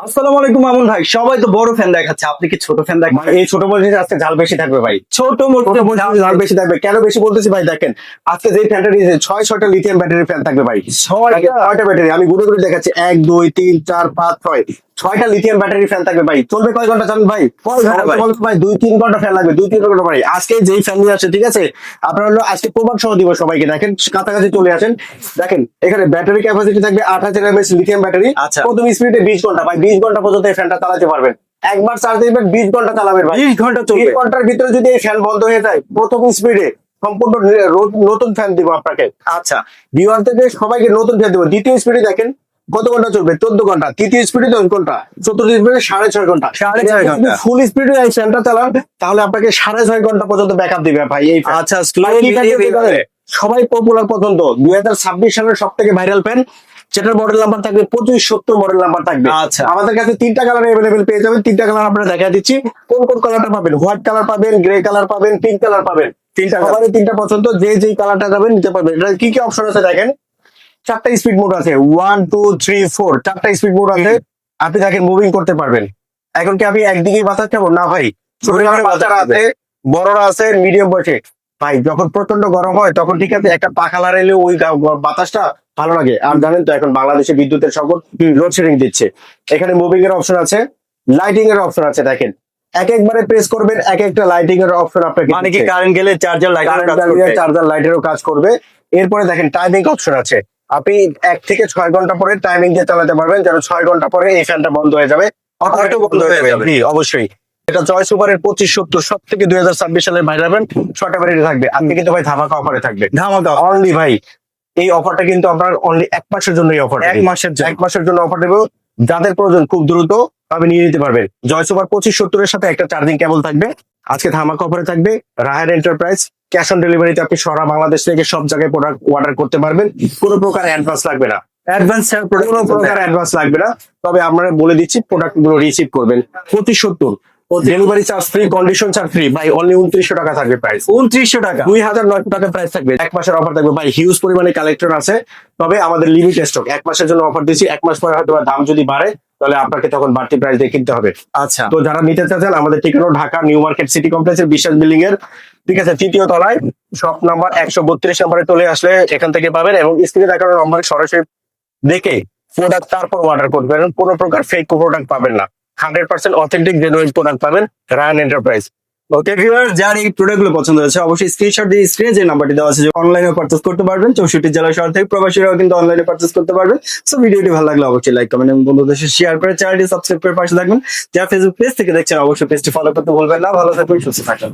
আসসালামু আলাইকুম মামুন ভাই, সবাই তো বড় ফ্যান দেখাচ্ছে, আপনি কি ছোট ফ্যান দেখেন? এই ছোট মরিচের আজকে ঝাল বেশি থাকবে ভাই। ছোট ছোট মরিচের মরিচের ঝাল বেশি থাকবে। কেন বেশি বলতেছি ভাই, দেখেন আজকে যে ফ্যানটা নিয়েছে ছয়টা লিথিয়াম ব্যাটারি ফ্যান থাকবে ভাই। ছয়টা ব্যাটারি আমি ঘুরে ঘুরে দেখাচ্ছি, 1 2 3 4 5 6 ছয়টা লিথিয়াম ব্যাটারি ফ্যান থাকবে ভাই। চলবে কয় ঘন্টা জানেন ভাই? ভাই 2 3 ঘন্টা ফ্যান লাগবে, 2 3 ঘন্টা ভাই। আজকে যেই ফ্যান নিয়ে আসে, ঠিক আছে, আপনার হলো আজকে প্রমাণ সহ দিব সবাইকে। দেখেন কাছাকাছি চলে আসেন, দেখেন এখানে ব্যাটারি ক্যাপাসিটি থাকবে 8000 mAh লিথিয়াম ব্যাটারি। আচ্ছা। প্রথম স্পিডে 20 ঘন্টা ভাই, 20 ঘন্টা পর্যন্ত এই ফ্যানটা চালাতে পারবেন। একবার চার্জ দিবেন 20 ঘন্টা চালাবেন ভাই। 20 ঘন্টা চলবে। 20 ঘন্টার ভিতরে যদি এই ফ্যান বন্ধ হয়ে যায়, প্রথম স্পিডে সম্পূর্ণ নতুন ফ্যান দিব আপনাকে। আচ্ছা, ভিউয়ার থেকে সবাইকে নতুন ফ্যান দিব। দ্বিতীয় স্পিডে দেখেন কত ঘন্টা চলবে, 14 ঘন্টা। তৃতীয় স্পিডে 10 ঘন্টা। চতুর্থ স্পিডে 6.5 ঘন্টা। 6.5 ঘন্টা। ফুল স্পিডে এই ফ্যানটা চালান, তাহলে আপনাকে 6.5 ঘন্টা পর্যন্ত ব্যাকআপ দিবে ভাই এই ফ্যান। আচ্ছা, সবাই পপুলার পছন্দ 2026 সালের সব থেকে ভাইরাল ফ্যান, যেটার মডেল নাম্বার থাকবে 2570 মডেল নাম্বার থাকবে। আচ্ছা। আমাদের কাছে 3টা কালার অ্যাভেলেবেল পেয়ে যাবেন। 3টা কালার আমরা দেখা দিচ্ছি। কোন কোন কালারটা পাবেন? হোয়াইট কালার পাবেন, গ্রে কালার পাবেন, পিঙ্ক কালার পাবেন। তিনটা সবারই 3টা পছন্দ, যে যেই কালারটা যাবেন নিতে পারবেন। এটা কি কি অপশন আছে দেখেন, 4টা স্পিড মোড আছে, 1 2 3 4 4টা স্পিড মোড আছে। আপনি দেখেন মুভিং করতে পারবেন। এখন কি আমি একদিকেই বাতাস খাবো না ভাই? ছোট বাচ্চারা আছে, বড়রা আছে, মিডিয়াম বয়সে ভাই। যখন প্রচন্ড গরম হয় তখন ঠিক আছে একটা পাখা লাগাইলে ওই বাতাসটা ভালো লাগে। আর জানেন তো এখন বাংলাদেশে বিদ্যুতের সংকট, লোডশেডিং দিচ্ছে। এখানে মুভিং এর অপশন আছে, লাইটিং এর অপশন আছে। দেখেন একবারে প্রেস করবেন, একটা লাইটিং এর অপশন আপনাকে মানে কি কারেন্ট গেলে চার্জার লাইট চার্জার লাইটেরও কাজ করবে। এরপরে দেখেন টাইমিং অপশন আছে। আপনি 1 থেকে 6 ঘন্টা পরে টাইমিং দিয়ে চালাতে পারবেন, যেন 6 ঘন্টা পরে এই ফ্যানটা বন্ধ হয়ে যাবে। অটোমেটিক বন্ধ হয়ে যাবে। জি অবশ্যই। এটা জয় সুপারের 2570 সব থেকে 2026 সালের বাইরে যাবেন। 6টা ব্যাটারি থাকবে। আপনি কিন্তু ভাই ধামাকা অফারে থাকবে। ধামাকা অনলি ভাই এই অফারটা কিন্তু আপনার অনলি 1 মাসের জন্য। এই অফার 1 মাসের জন্য। 1 মাসের জন্য অফার দেবো। যাদের প্রয়োজন খুব দ্রুত ভাবে নিয়ে নিতে পারবেন। জয় সুপার 2570 এর সাথে একটা চার্জিং কেবল থাকবে। আজকে ধামাকা অফারে থাকবে। রাহার এন্টারপ্রাইজ ক্যাশ অন ডেলিভারিতে আপনি সারা বাংলাদেশ থেকে সব জায়গায় প্রোডাক্ট অর্ডার করতে পারবেন। কোনো প্রকার অ্যাডভান্স লাগবে না। অ্যাডভান্স কোনো প্রকার অ্যাডভান্স লাগবে না। তবে আমরা বলে দিচ্ছি প্রোডাক্ট গুলো রিসিভ করবেন 2570, delivery charge free, condition charge free ভাই। অনলি 2900 টাকা থাকবে প্রাইস। 2900 টাকা। 2900 টাকা প্রাইস থাকবে। 1 মাসের অফার থাকবে ভাই। হিউজ পরিমাণে কালেক্টর আছে, তবে আমাদের লিমিট স্টক। 1 মাসের জন্য অফার দিচ্ছি। 1 মাস পরে হয়তো দাম যদি বাড়ে তাহলে আপনাকে তখন বাড়তি প্রাইস দিয়ে কিনতে হবে। আচ্ছা, তো যারা নিতে চাচ্ছেন, আমাদের ঠিকানা ঢাকা নিউ মার্কেট সিটি কমপ্লেক্সের বিশ্বাস বিল্ডিং এর, ঠিক আছে, 3য় তলায়, শপ নাম্বার 132 নম্বরে চলে আসলে এখান থেকে পাবেন। এবং স্ক্রিনে দেখানো নম্বরে সরাসরি দেখে প্রোডাক্ট তারপর অর্ডার করবেন। কোনো প্রকার ফেক প্রোডাক্ট পাবেন না। 100% অথেন্টিক জেনুইন প্রোডাক্ট পাবেন রায়ান এন্টারপ্রাইজ। ওকে ভিউয়ার, যার এই প্রোডাক্টগুলো পছন্দ হয়েছে অবশ্যই স্ক্রিনশট দিয়ে স্ক্রিনে যে নাম্বারটি দেওয়া আছে অনলাইনে পারচেজ করতে পারবেন। 64 জেলা শহর থেকে প্রবাসীরাও কিন্তু অনলাইনে পারচেজ করতে পারবেন। সো ভিডিওটি ভালো লাগলে অবশ্যই লাইক কমেন্ট এবং বন্ধুদের সাথে শেয়ার করে চ্যানেলটি সাবস্ক্রাইব করে পাশে থাকবেন। যারা ফেসবুক পেজ থেকে দেখছেন অবশ্যই পেজটি ফলো করতে ভুলবেন না। ভালো থাকবেন, সুস্থ থাকবেন।